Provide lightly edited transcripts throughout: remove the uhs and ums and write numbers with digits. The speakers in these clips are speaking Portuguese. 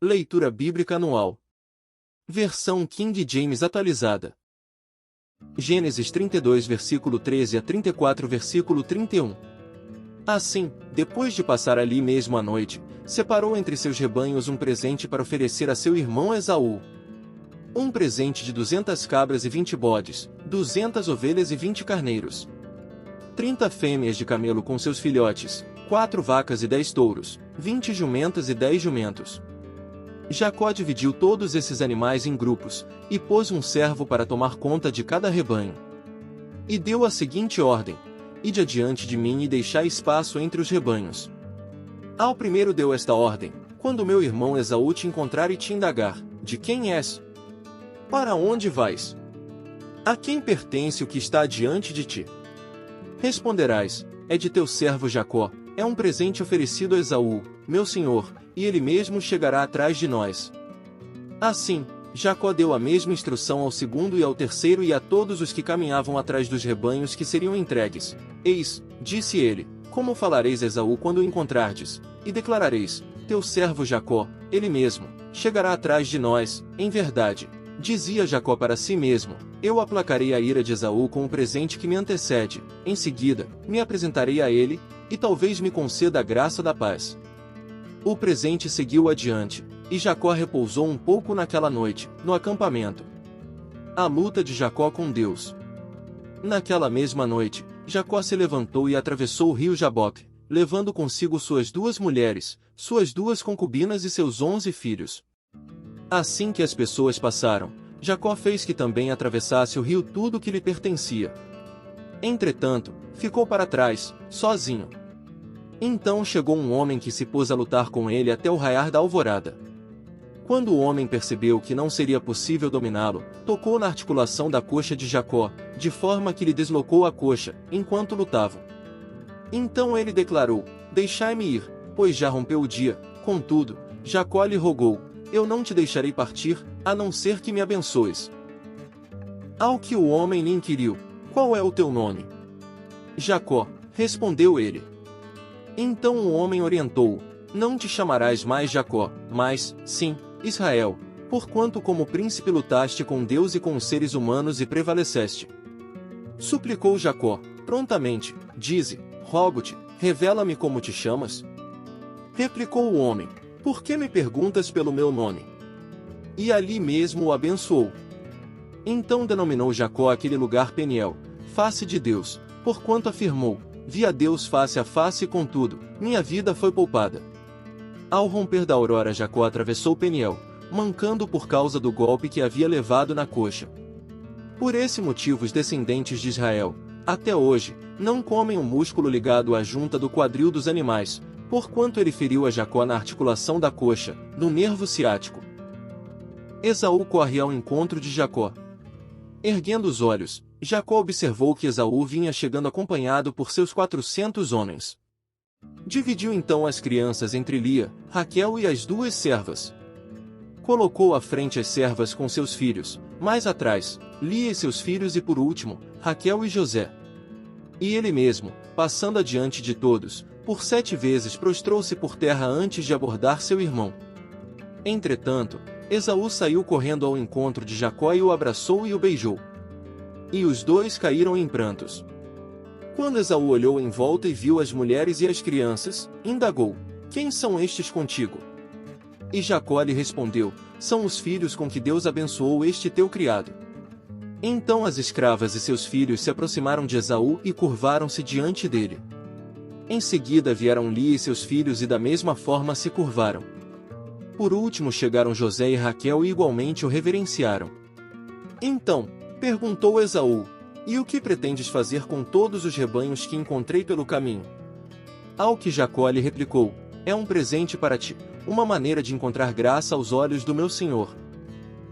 Leitura Bíblica Anual. Versão King James atualizada. Gênesis 32 versículo 13 a 34 versículo 31. Assim, depois de passar ali mesmo a noite, separou entre seus rebanhos um presente para oferecer a seu irmão Esaú. Um presente de 200 cabras e 20 bodes, 200 ovelhas e 20 carneiros. 30 fêmeas de camelo com seus filhotes, 4 vacas e 10 touros, 20 jumentas e 10 jumentos. Jacó dividiu todos esses animais em grupos, e pôs um servo para tomar conta de cada rebanho. E deu a seguinte ordem: ide adiante de mim e deixai espaço entre os rebanhos. Ao primeiro deu esta ordem: quando meu irmão Esaú te encontrar e te indagar, de quem és? Para onde vais? A quem pertence o que está diante de ti? Responderás: é de teu servo Jacó, é um presente oferecido a Esaú, meu senhor, e ele mesmo chegará atrás de nós. Assim, Jacó deu a mesma instrução ao segundo e ao terceiro e a todos os que caminhavam atrás dos rebanhos que seriam entregues. Eis, disse ele, como falareis a Esaú quando o encontrardes, e declarareis: teu servo Jacó, ele mesmo, chegará atrás de nós, em verdade. Dizia Jacó para si mesmo: eu aplacarei a ira de Esaú com o presente que me antecede, em seguida, me apresentarei a ele, e talvez me conceda a graça da paz. O presente seguiu adiante, e Jacó repousou um pouco naquela noite, no acampamento. A luta de Jacó com Deus. Naquela mesma noite, Jacó se levantou e atravessou o rio Jaboque, levando consigo suas 2 mulheres, suas 2 concubinas e seus 11 filhos. Assim que as pessoas passaram, Jacó fez que também atravessasse o rio tudo o que lhe pertencia. Entretanto, ficou para trás, sozinho. Então chegou um homem que se pôs a lutar com ele até o raiar da alvorada. Quando o homem percebeu que não seria possível dominá-lo, tocou na articulação da coxa de Jacó, de forma que lhe deslocou a coxa, enquanto lutavam. Então ele declarou: deixai-me ir, pois já rompeu o dia. Contudo, Jacó lhe rogou: eu não te deixarei partir, a não ser que me abençoes. Ao que o homem lhe inquiriu: qual é o teu nome? Jacó, respondeu ele. Então o homem orientou-o: não te chamarás mais Jacó, mas, sim, Israel, porquanto como príncipe lutaste com Deus e com os seres humanos e prevaleceste. Suplicou Jacó, prontamente: dize, rogo-te, revela-me como te chamas. Replicou o homem: por que me perguntas pelo meu nome? E ali mesmo o abençoou. Então denominou Jacó aquele lugar Peniel, face de Deus, porquanto afirmou: vi a Deus face a face e contudo, minha vida foi poupada. Ao romper da aurora Jacó atravessou Peniel, mancando por causa do golpe que havia levado na coxa. Por esse motivo os descendentes de Israel, até hoje, não comem o músculo ligado à junta do quadril dos animais, porquanto ele feriu a Jacó na articulação da coxa, no nervo ciático. Esaú corre ao encontro de Jacó. Erguendo os olhos, Jacó observou que Esaú vinha chegando acompanhado por seus 400 homens. Dividiu então as crianças entre Lia, Raquel e as 2 servas. Colocou à frente as servas com seus filhos, mais atrás, Lia e seus filhos e por último, Raquel e José. E ele mesmo, passando adiante de todos, por 7 vezes prostrou-se por terra antes de abordar seu irmão. Entretanto, Esaú saiu correndo ao encontro de Jacó e o abraçou e o beijou. E os 2 caíram em prantos. Quando Esaú olhou em volta e viu as mulheres e as crianças, indagou: quem são estes contigo? E Jacó lhe respondeu: são os filhos com que Deus abençoou este teu criado. Então as escravas e seus filhos se aproximaram de Esaú e curvaram-se diante dele. Em seguida vieram Lia e seus filhos e da mesma forma se curvaram. Por último chegaram José e Raquel e igualmente o reverenciaram. Então, perguntou Esaú: e o que pretendes fazer com todos os rebanhos que encontrei pelo caminho? Ao que Jacó lhe replicou: é um presente para ti, uma maneira de encontrar graça aos olhos do meu senhor.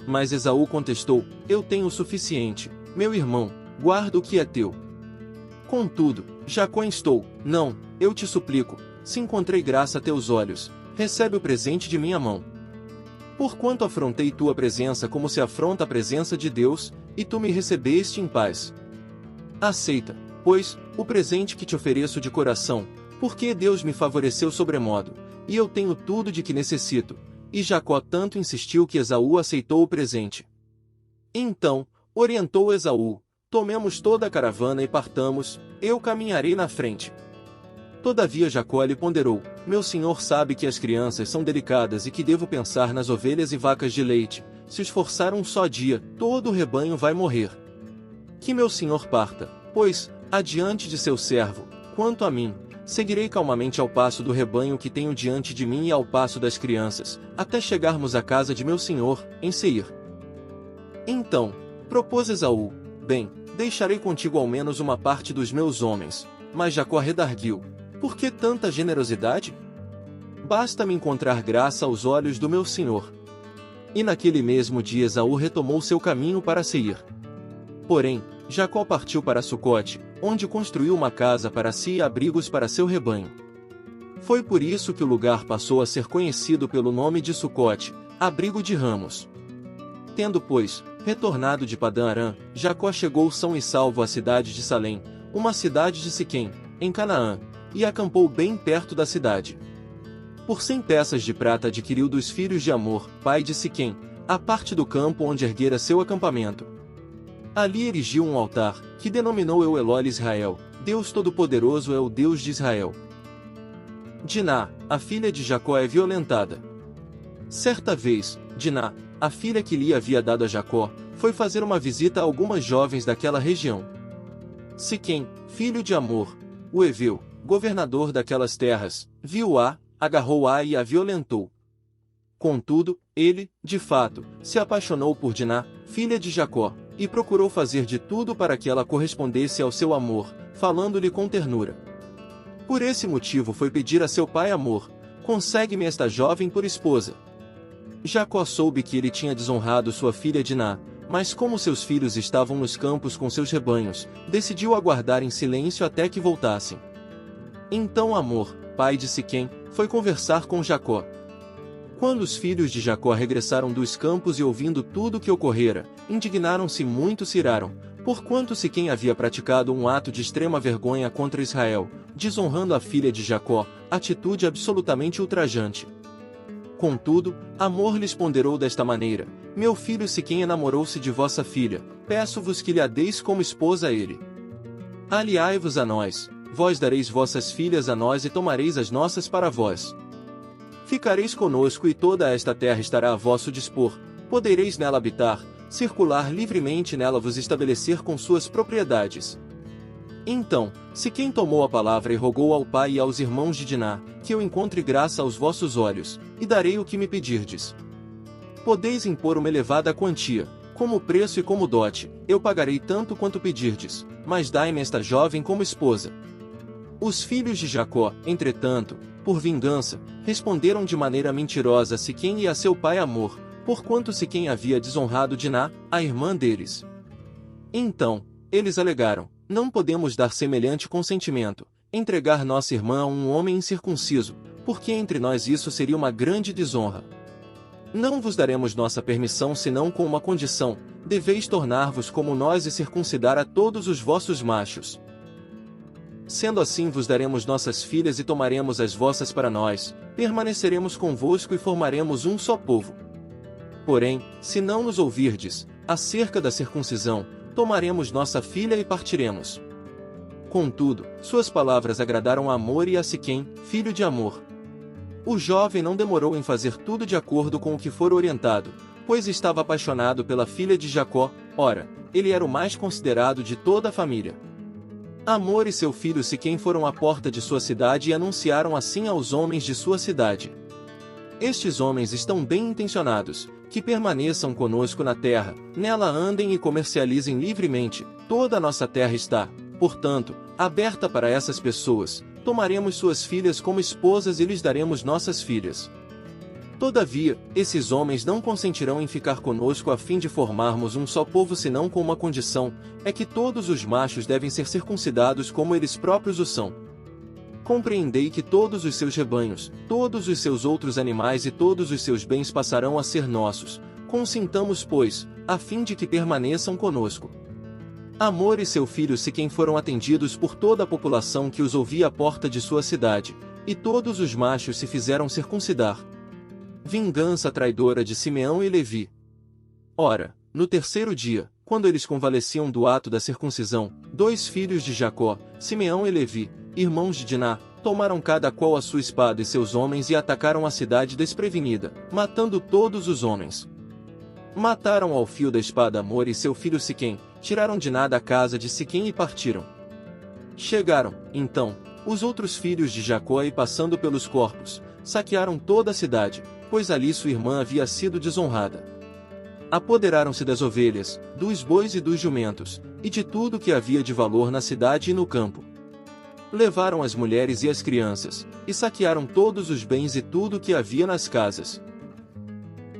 Mas Esaú contestou: eu tenho o suficiente, meu irmão, guarda o que é teu. Contudo, Jacó instou: não, eu te suplico, se encontrei graça a teus olhos, recebe o presente de minha mão. Porquanto afrontei tua presença como se afronta a presença de Deus, e tu me recebeste em paz. Aceita, pois, o presente que te ofereço de coração, porque Deus me favoreceu sobremodo, e eu tenho tudo de que necessito, e Jacó tanto insistiu que Esaú aceitou o presente. Então, orientou Esaú: tomemos toda a caravana e partamos, eu caminharei na frente. Todavia Jacó lhe ponderou: meu senhor sabe que as crianças são delicadas e que devo pensar nas ovelhas e vacas de leite. Se esforçar um só dia, todo o rebanho vai morrer. Que meu senhor parta, pois, adiante de seu servo. Quanto a mim, seguirei calmamente ao passo do rebanho que tenho diante de mim e ao passo das crianças, até chegarmos à casa de meu senhor, em Seir. Então, propôs Esaú: bem, deixarei contigo ao menos uma parte dos meus homens. Mas Jacó redarguiu: por que tanta generosidade? Basta-me encontrar graça aos olhos do meu senhor. E naquele mesmo dia Esaú retomou seu caminho para Seir. Porém, Jacó partiu para Sucote, onde construiu uma casa para si e abrigos para seu rebanho. Foi por isso que o lugar passou a ser conhecido pelo nome de Sucote, abrigo de ramos. Tendo, pois, retornado de Padã-Arã, Jacó chegou são e salvo à cidade de Salém, uma cidade de Siquém, em Canaã, e acampou bem perto da cidade. Por 100 peças de prata adquiriu dos filhos de Amor, pai de Siquém, a parte do campo onde erguera seu acampamento. Ali erigiu um altar, que denominou El-Eloi-Israel, Deus Todo-Poderoso é o Deus de Israel. Diná, a filha de Jacó, é violentada. Certa vez, Diná, a filha que lhe havia dado a Jacó, foi fazer uma visita a algumas jovens daquela região. Siquém, filho de Amor, o Eveu, governador daquelas terras, viu-a, agarrou-a e a violentou. Contudo, ele, de fato, se apaixonou por Diná, filha de Jacó, e procurou fazer de tudo para que ela correspondesse ao seu amor, falando-lhe com ternura. Por esse motivo foi pedir a seu pai Amor: consegue-me esta jovem por esposa. Jacó soube que ele tinha desonrado sua filha Diná, mas como seus filhos estavam nos campos com seus rebanhos, decidiu aguardar em silêncio até que voltassem. Então Amor, pai de Siquém, foi conversar com Jacó. Quando os filhos de Jacó regressaram dos campos e ouvindo tudo o que ocorrera, indignaram-se muito e se iraram, porquanto Siquém havia praticado um ato de extrema vergonha contra Israel, desonrando a filha de Jacó, atitude absolutamente ultrajante. Contudo, Amor lhes ponderou desta maneira: meu filho Siquém enamorou-se de vossa filha, peço-vos que lhe a deis como esposa a ele. Aliai-vos a nós, vós dareis vossas filhas a nós e tomareis as nossas para vós. Ficareis conosco e toda esta terra estará a vosso dispor, podereis nela habitar, circular livremente nela vos estabelecer com suas propriedades. Então, Siquém tomou a palavra e rogou ao pai e aos irmãos de Diná, que eu encontre graça aos vossos olhos, e darei o que me pedirdes. Podeis impor uma elevada quantia, como preço e como dote, eu pagarei tanto quanto pedirdes, mas dai-me esta jovem como esposa. Os filhos de Jacó, entretanto, por vingança, responderam de maneira mentirosa a Siquém e a seu pai Amor, porquanto Siquém havia desonrado Diná, a irmã deles. Então, eles alegaram: não podemos dar semelhante consentimento, entregar nossa irmã a um homem incircunciso, porque entre nós isso seria uma grande desonra. Não vos daremos nossa permissão senão com uma condição: deveis tornar-vos como nós e circuncidar a todos os vossos machos. Sendo assim vos daremos nossas filhas e tomaremos as vossas para nós, permaneceremos convosco e formaremos um só povo. Porém, se não nos ouvirdes, acerca da circuncisão, tomaremos nossa filha e partiremos. Contudo, suas palavras agradaram a Amor e a Siquém, filho de Amor. O jovem não demorou em fazer tudo de acordo com o que for orientado, pois estava apaixonado pela filha de Jacó. Ora, ele era o mais considerado de toda a família. Amor e seu filho Siquém foram à porta de sua cidade e anunciaram assim aos homens de sua cidade: estes homens estão bem intencionados, que permaneçam conosco na terra, nela andem e comercializem livremente, toda a nossa terra está, portanto, aberta para essas pessoas, tomaremos suas filhas como esposas e lhes daremos nossas filhas. Todavia, esses homens não consentirão em ficar conosco a fim de formarmos um só povo senão com uma condição, é que todos os machos devem ser circuncidados como eles próprios o são. Compreendei que todos os seus rebanhos, todos os seus outros animais e todos os seus bens passarão a ser nossos, consintamos pois, a fim de que permaneçam conosco. Amor e seu filho Siquém foram atendidos por toda a população que os ouvia à porta de sua cidade, e todos os machos se fizeram circuncidar. Vingança traidora de Simeão e Levi. Ora, no terceiro dia, quando eles convalesciam do ato da circuncisão, 2 filhos de Jacó, Simeão e Levi, irmãos de Diná, tomaram cada qual a sua espada e seus homens e atacaram a cidade desprevenida, matando todos os homens. Mataram ao fio da espada Amor e seu filho Siquém, tiraram Diná da casa de Siquém e partiram. Chegaram, então, os outros filhos de Jacó e passando pelos corpos, saquearam toda a cidade, pois ali sua irmã havia sido desonrada. Apoderaram-se das ovelhas, dos bois e dos jumentos, e de tudo que havia de valor na cidade e no campo. Levaram as mulheres e as crianças, e saquearam todos os bens e tudo que havia nas casas.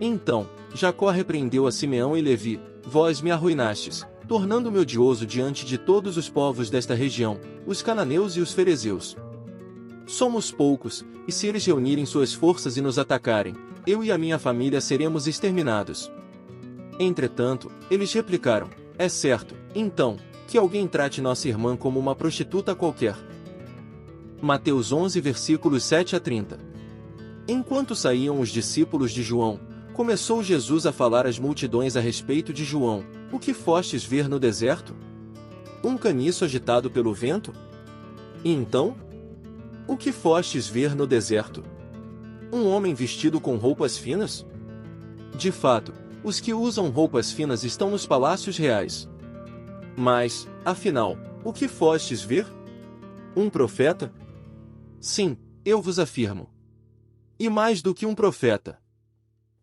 Então, Jacó repreendeu a Simeão e Levi: vós me arruinastes, tornando-me odioso diante de todos os povos desta região, os cananeus e os ferezeus. Somos poucos, e se eles reunirem suas forças e nos atacarem, eu e a minha família seremos exterminados. Entretanto, eles replicaram: é certo, então, que alguém trate nossa irmã como uma prostituta qualquer. Mateus 11 versículos 7 a 30. Enquanto saíam os discípulos de João, começou Jesus a falar às multidões a respeito de João: o que fostes ver no deserto? Um caniço agitado pelo vento? E então? O que fostes ver no deserto? Um homem vestido com roupas finas? De fato, os que usam roupas finas estão nos palácios reais. Mas, afinal, o que fostes ver? Um profeta? Sim, eu vos afirmo. E mais do que um profeta.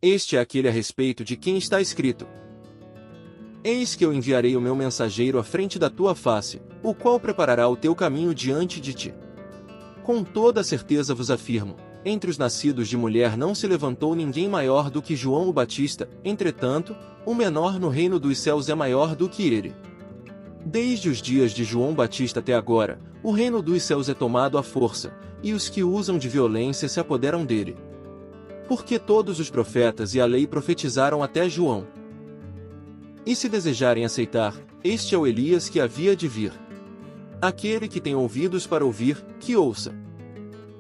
Este é aquele a respeito de quem está escrito: eis que eu enviarei o meu mensageiro à frente da tua face, o qual preparará o teu caminho diante de ti. Com toda a certeza vos afirmo, entre os nascidos de mulher não se levantou ninguém maior do que João o Batista, entretanto, o menor no reino dos céus é maior do que ele. Desde os dias de João Batista até agora, o reino dos céus é tomado à força, e os que usam de violência se apoderam dele. Porque todos os profetas e a lei profetizaram até João. E se desejarem aceitar, este é o Elias que havia de vir. Aquele que tem ouvidos para ouvir, que ouça.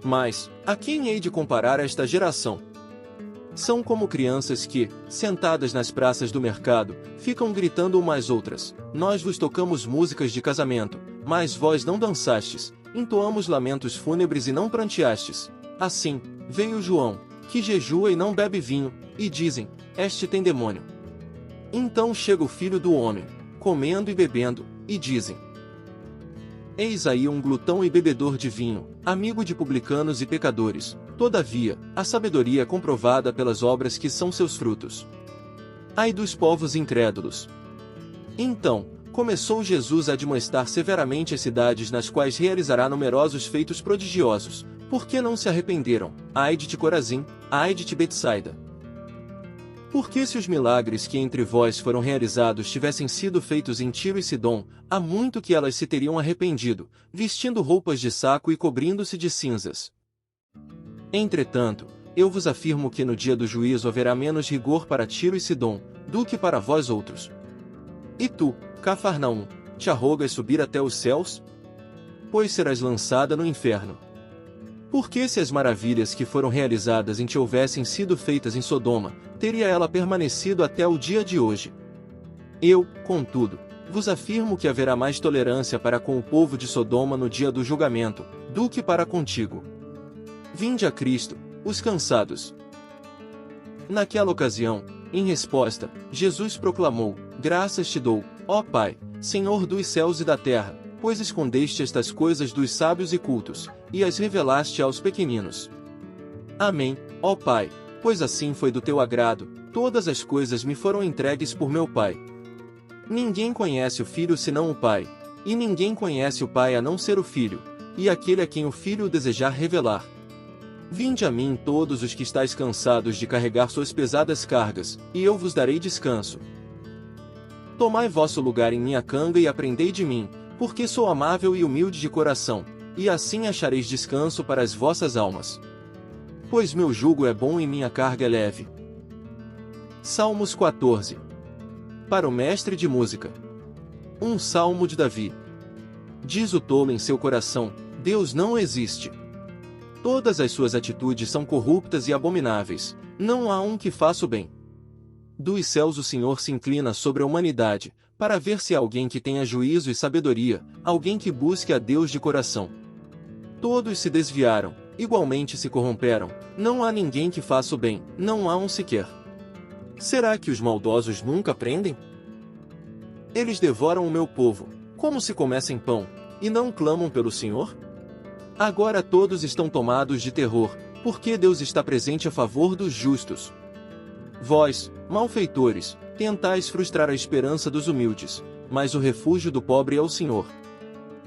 Mas, a quem hei de comparar esta geração? São como crianças que, sentadas nas praças do mercado, ficam gritando umas outras: nós vos tocamos músicas de casamento, mas vós não dançastes, entoamos lamentos fúnebres e não pranteastes. Assim, veio João, que jejua e não bebe vinho, e dizem: este tem demônio. Então chega o Filho do Homem, comendo e bebendo, e dizem: eis aí um glutão e bebedor de vinho, amigo de publicanos e pecadores. Todavia, a sabedoria é comprovada pelas obras que são seus frutos. Ai dos povos incrédulos! Então, começou Jesus a admoestar severamente as cidades nas quais realizará numerosos feitos prodigiosos, porque não se arrependeram. Ai de ti Corazim, ai de ti Betsaida! Porque se os milagres que entre vós foram realizados tivessem sido feitos em Tiro e Sidom, há muito que elas se teriam arrependido, vestindo roupas de saco e cobrindo-se de cinzas. Entretanto, eu vos afirmo que no dia do juízo haverá menos rigor para Tiro e Sidom, do que para vós outros. E tu, Cafarnaum, te arrogas subir até os céus? Pois serás lançada no inferno. Porque se as maravilhas que foram realizadas em ti houvessem sido feitas em Sodoma, teria ela permanecido até o dia de hoje. Eu, contudo, vos afirmo que haverá mais tolerância para com o povo de Sodoma no dia do julgamento, do que para contigo. Vinde a Cristo, os cansados. Naquela ocasião, em resposta, Jesus proclamou: graças te dou, ó Pai, Senhor dos céus e da terra, pois escondeste estas coisas dos sábios e cultos, e as revelaste aos pequeninos. Amém, ó Pai, pois assim foi do teu agrado, todas as coisas me foram entregues por meu Pai. Ninguém conhece o Filho senão o Pai, e ninguém conhece o Pai a não ser o Filho, e aquele a quem o Filho desejar revelar. Vinde a mim todos os que estáis cansados de carregar suas pesadas cargas, e eu vos darei descanso. Tomai vosso lugar em minha canga e aprendei de mim, porque sou amável e humilde de coração, e assim achareis descanso para as vossas almas. Pois meu jugo é bom e minha carga é leve. Salmos 14. Para o mestre de música. Um salmo de Davi. Diz o tolo em seu coração: Deus não existe. Todas as suas atitudes são corruptas e abomináveis, não há um que faça o bem. Dos céus o Senhor se inclina sobre a humanidade, para ver se há alguém que tenha juízo e sabedoria, alguém que busque a Deus de coração. Todos se desviaram, igualmente se corromperam, não há ninguém que faça o bem, não há um sequer. Será que os maldosos nunca aprendem? Eles devoram o meu povo, como se comessem pão, e não clamam pelo Senhor? Agora todos estão tomados de terror, porque Deus está presente a favor dos justos. Vós, malfeitores, tentais frustrar a esperança dos humildes, mas o refúgio do pobre é o Senhor.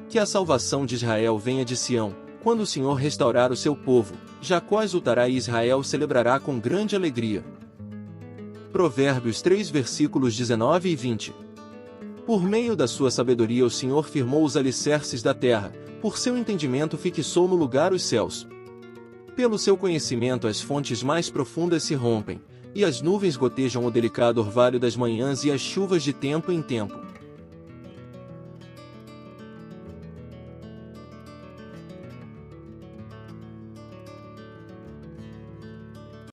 Que a salvação de Israel venha de Sião, quando o Senhor restaurar o seu povo, Jacó exultará e Israel celebrará com grande alegria. Provérbios 3 versículos 19 e 20. Por meio da sua sabedoria o Senhor firmou os alicerces da terra, por seu entendimento fixou no lugar os céus. Pelo seu conhecimento as fontes mais profundas se rompem, e as nuvens gotejam o delicado orvalho das manhãs e as chuvas de tempo em tempo.